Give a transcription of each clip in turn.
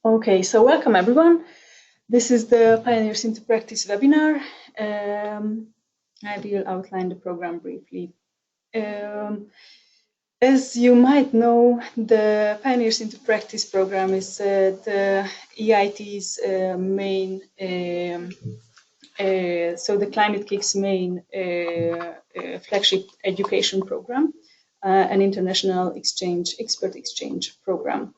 Okay, so welcome everyone. This is the Pioneers into Practice webinar. I will outline the program briefly. As you might know, the Pioneers into Practice program is the EIT's main, so the Climate Kick's main flagship education program, an international expert exchange program.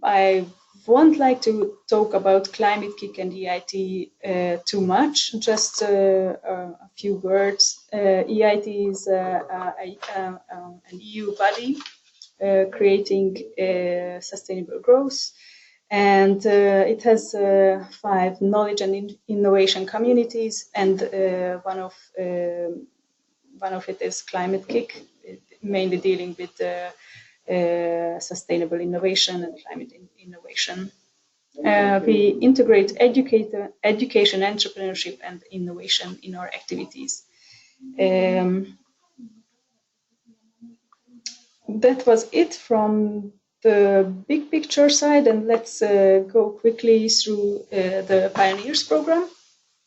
I won't like to talk about Climate Kick and EIT too much, just a few words. EIT is an EU body creating sustainable growth, and it has 5 knowledge and innovation communities, and one of it is Climate Kick, mainly dealing with sustainable innovation and climate innovation. We integrate education, entrepreneurship, and innovation in our activities. That was it from the big picture side, and let's go quickly through the Pioneers program.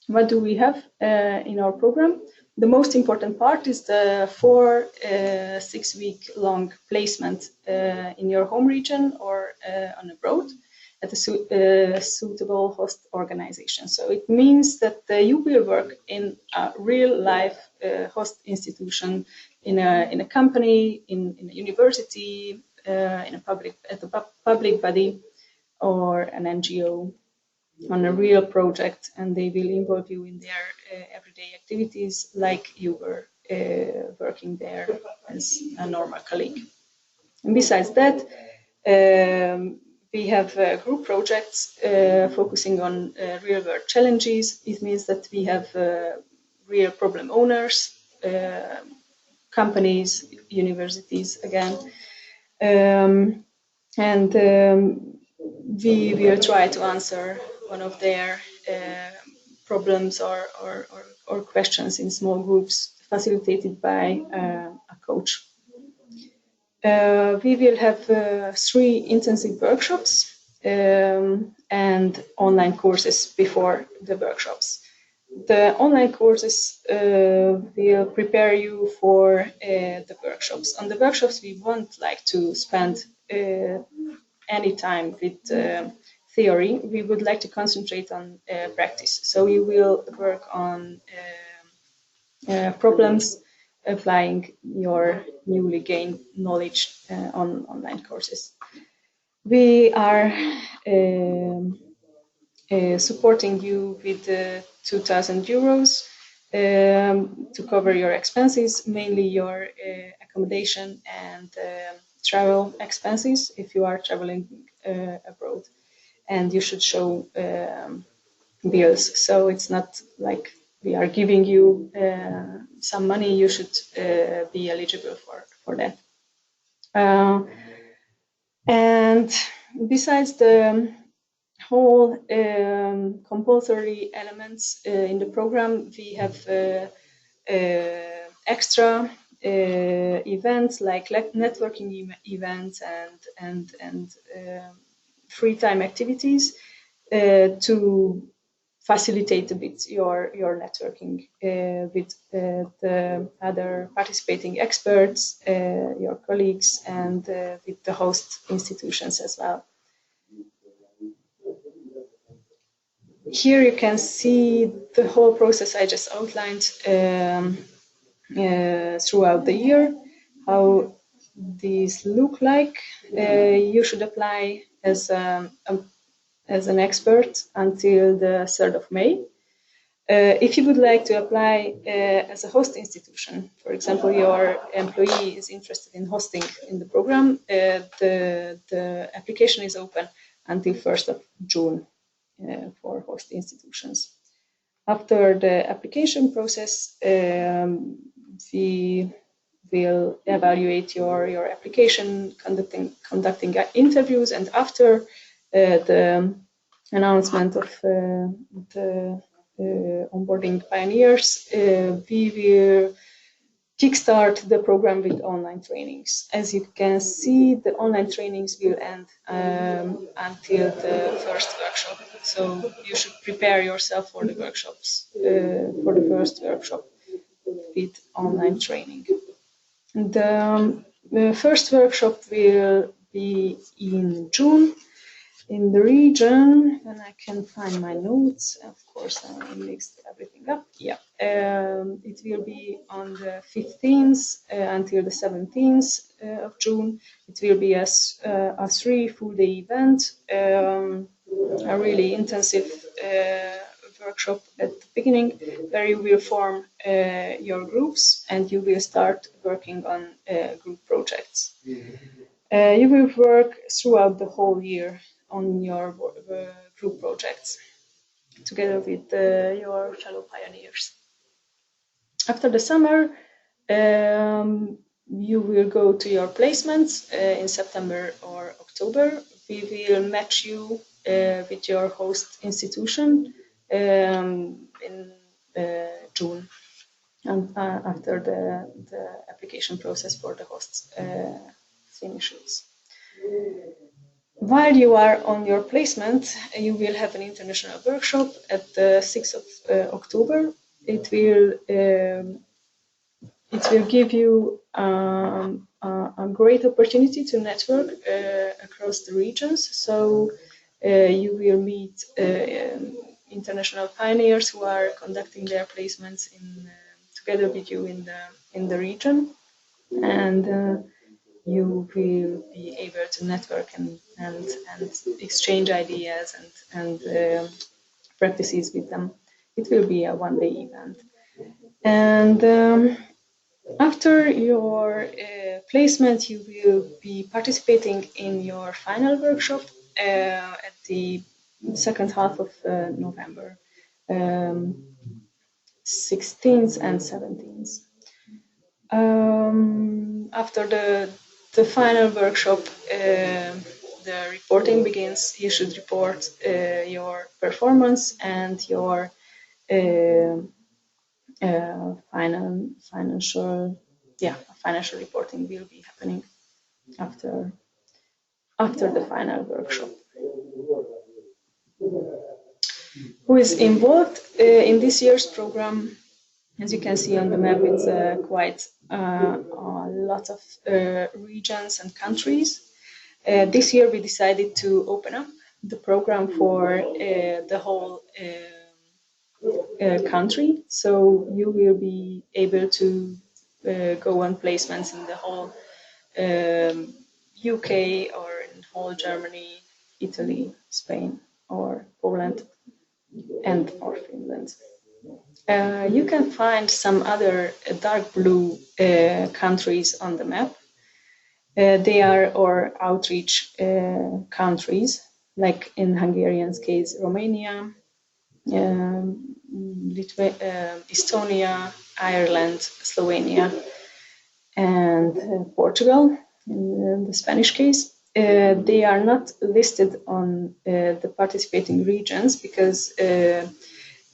What do we have in our program? The most important part is the 4 6-week-long placement in your home region or on abroad at a suitable host organization. So it means that you will work in a real-life host institution, in a company, in a university, at a public body, or an NGO, on a real project, and they will involve you in their everyday activities like you were working there as a normal colleague. And besides that, we have group projects focusing on real-world challenges. It means that we have real problem owners, companies, universities again, and we will try to answer one of their problems or questions in small groups, facilitated by a coach. We will have 3 intensive workshops and online courses before the workshops. The online courses will prepare you for the workshops. On the workshops, we won't like to spend any time with theory. We would like to concentrate on practice. So you will work on problems, applying your newly gained knowledge on online courses. We are supporting you with 2,000 euros to cover your expenses, mainly your accommodation and travel expenses if you are traveling abroad, and you should show bills. So it's not like we are giving you some money, you should be eligible for that. And besides the whole compulsory elements in the program, we have extra events like networking events and free time activities to facilitate a bit your networking with the other participating experts, your colleagues, and with the host institutions as well. Here you can see the whole process I just outlined throughout the year, how these look like. You should apply as an expert until the 3rd of May. If you would like to apply as a host institution, for example, your employee is interested in hosting in the program, the application is open until 1st of June for host institutions. After the application process, we will evaluate your application, conducting interviews, and after the announcement of the onboarding pioneers, we will kickstart the program with online trainings. As you can see, the online trainings will end until the first workshop. So you should prepare yourself for the workshops, for the first workshop with online training. The first workshop will be in June in the region, and I can find my notes. Of course, I mixed everything up. Yeah, it will be on the 15th until the 17th of June. It will be a 3 full-day event, a really intensive workshop at the beginning, where you will form your groups and you will start working on group projects. You will work throughout the whole year on your group projects together with your fellow pioneers. After the summer, you will go to your placements in September or October. We will match you with your host institution in June, and after the application process for the hosts finishes. While you are on your placement, you will have an international workshop at the 6th of October. It will give you a great opportunity to network across the regions. So you will meet international pioneers who are conducting their placements together with you in the region, and you will be able to network and exchange ideas and practices with them. It will be a one-day event. And after your placement, you will be participating in your final workshop at the second half of November, 16th and 17th. After the final workshop, the reporting begins. You should report your performance, and your financial reporting will be happening after the final workshop. Who is involved in this year's program? As you can see on the map, it's quite a lot of regions and countries. This year we decided to open up the program for the whole country. So you will be able to go on placements in the whole UK or in whole Germany, Italy, Spain, or Poland, and or Finland. You can find some other dark blue countries on the map. They are our outreach countries, like in Hungarian's case, Romania, Estonia, Ireland, Slovenia, and Portugal. In the Spanish case, they are not listed on the participating regions because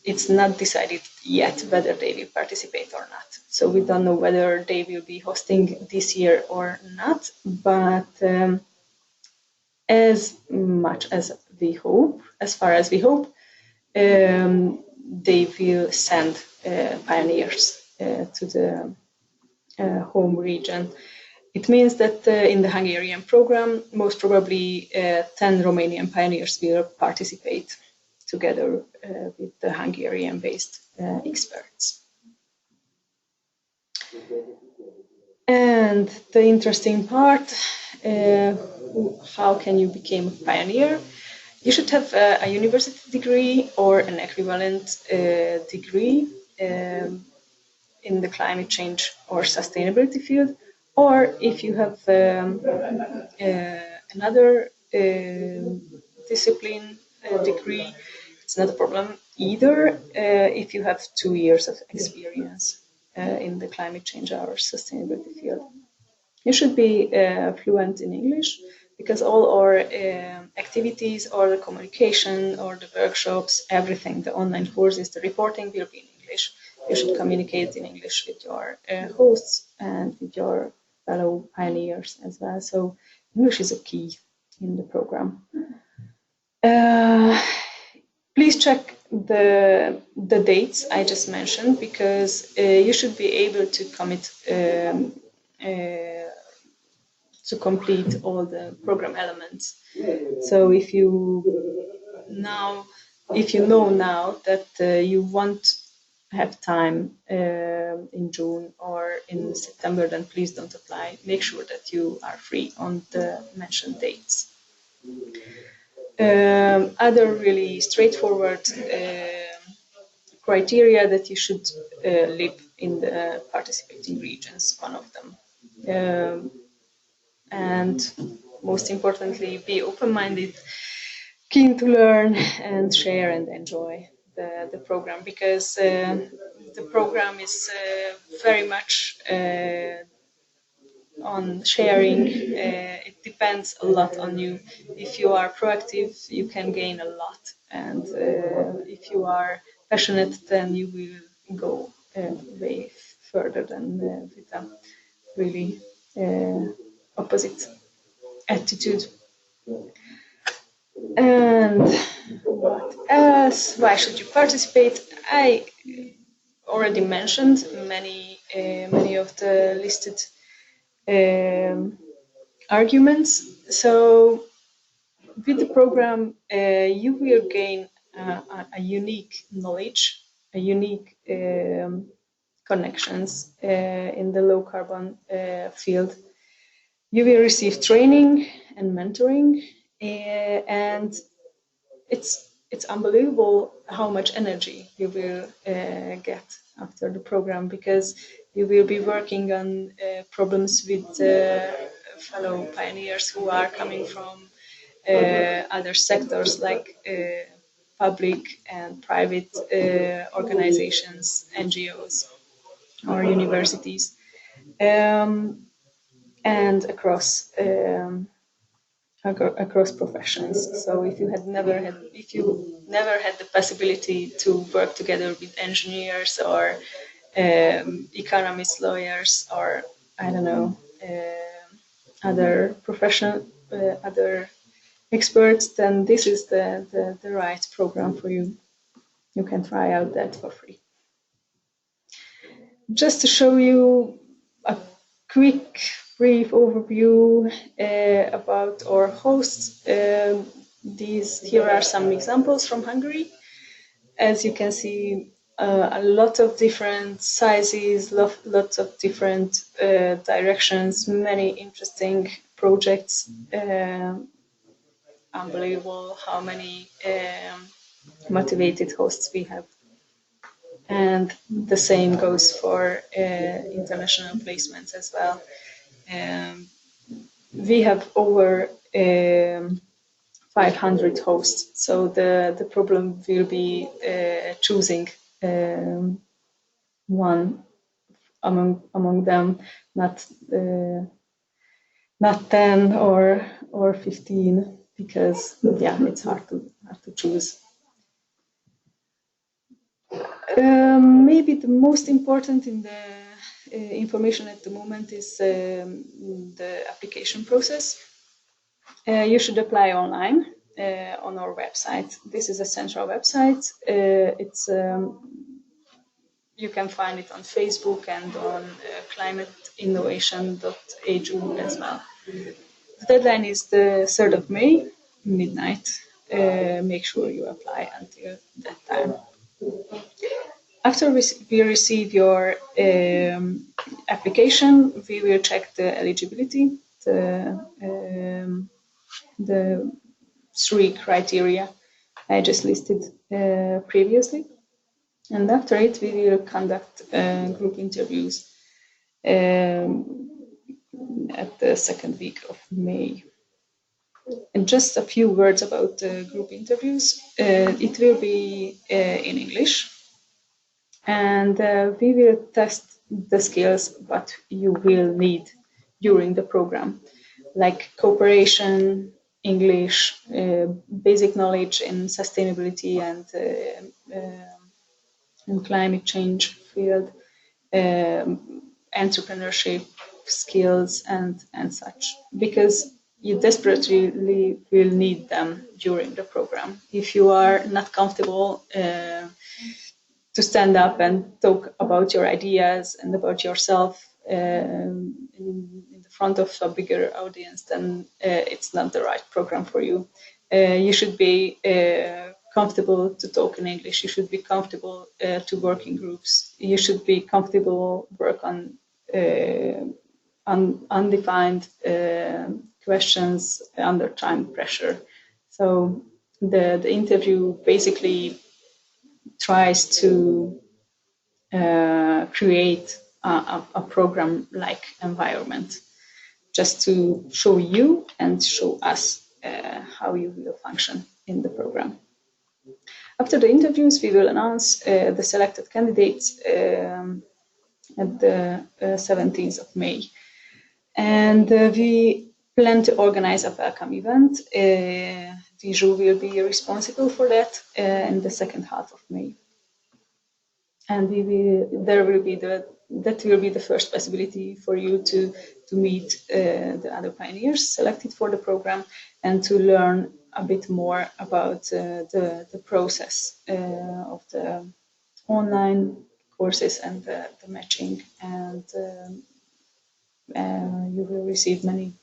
it's not decided yet whether they will participate or not. So we don't know whether they will be hosting this year or not, but as far as we hope, they will send pioneers to the home region. It means that in the Hungarian program, most probably 10 Romanian pioneers will participate together with the Hungarian-based experts. And the interesting part, how can you become a pioneer? You should have a university degree or an equivalent degree in the climate change or sustainability field, or if you have another discipline degree, it's not a problem either if you have 2 years of experience in the climate change or sustainability field. You should be fluent in English, because all our activities or the communication or the workshops, everything, the online courses, the reporting will be in English. you should communicate in English with your hosts and with your fellow pioneers as well. So English is a key in the program. Please check the dates I just mentioned, because you should be able to commit to complete all the program elements. So if you know now that you won't have time in June or in September, then please don't apply. Make sure that you are free on the mentioned dates. Other really straightforward criteria that you should live in the participating regions, one of them. And most importantly, be open-minded, keen to learn and share and enjoy the program, because the program is very much on sharing. It depends a lot on you. If you are proactive, you can gain a lot, and if you are passionate, then you will go way further than with a really opposite attitude. And what else? Why should you participate? I already mentioned many of the listed arguments. So with the program, you will gain a unique knowledge, a unique connections in the low carbon field. You will receive training and mentoring, and it's unbelievable how much energy you will get after the program, because you will be working on problems with fellow pioneers who are coming from other sectors, like public and private organizations, NGOs, or universities, and across professions. So if you never had the possibility to work together with engineers or economists, lawyers, or I don't know, other other experts, then this is the right program for you. You can try out that for free. Just to show you a quick, brief overview about our hosts, here are some examples from Hungary. As you can see, a lot of different sizes, lots of different directions, many interesting projects. Unbelievable how many motivated hosts we have. And the same goes for international placements as well. We have over 500 hosts, so the problem will be choosing one among them, not 10 or 15, because it's hard to choose. Maybe the most important in the information at the moment is the application process. You should apply online on our website. This is a central website. You can find it on Facebook and on climateinnovation.hu as well. The deadline is the 3rd of May, midnight. Make sure you apply until that time. After we receive your application, we will check the eligibility, the 3 criteria I just listed previously. And after it, we will conduct group interviews at the 2nd week of May. And just a few words about the group interviews. It will be in English. And we will test the skills what you will need during the program, like cooperation, English, basic knowledge in sustainability and climate change, field, entrepreneurship skills and such, because you desperately will need them during the program. If you are not comfortable to stand up and talk about your ideas and about yourself in the front of a bigger audience, then it's not the right program for you. You should be comfortable to talk in English. You should be comfortable to work in groups. You should be comfortable work on undefined questions under time pressure. So the interview basically tries to create a program-like environment, just to show you and show us how you will function in the program. After the interviews, we will announce the selected candidates at the 17th of May. And we plan to organize a welcome event. Diju will be responsible for that in the second half of May. And that will be the first possibility for you to meet the other pioneers selected for the program and to learn a bit more about the process of the online courses and the matching, and you will receive many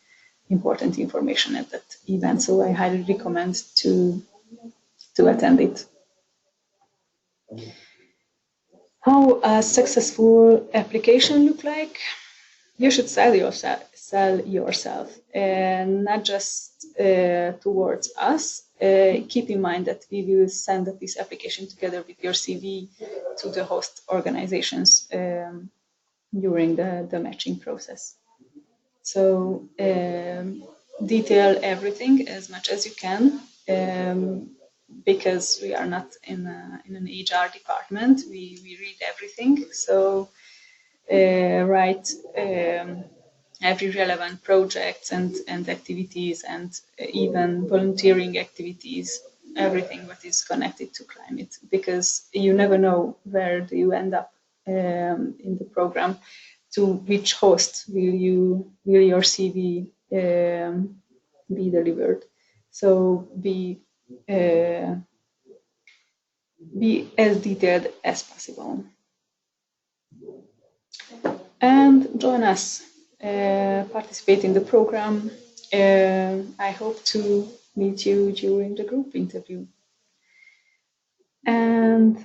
important information at that event. So I highly recommend to attend it. How a successful application look like? You should sell yourself, and not just towards us. Keep in mind that we will send this application together with your CV to the host organizations during the matching process. So detail everything as much as you can, because we are not in an HR department. We read everything. So write every relevant projects and activities, and even volunteering activities, everything that is connected to climate, because you never know where do you end up in the program, to which host will your CV be delivered. So be as detailed as possible. And join us, participate in the program. I hope to meet you during the group interview. And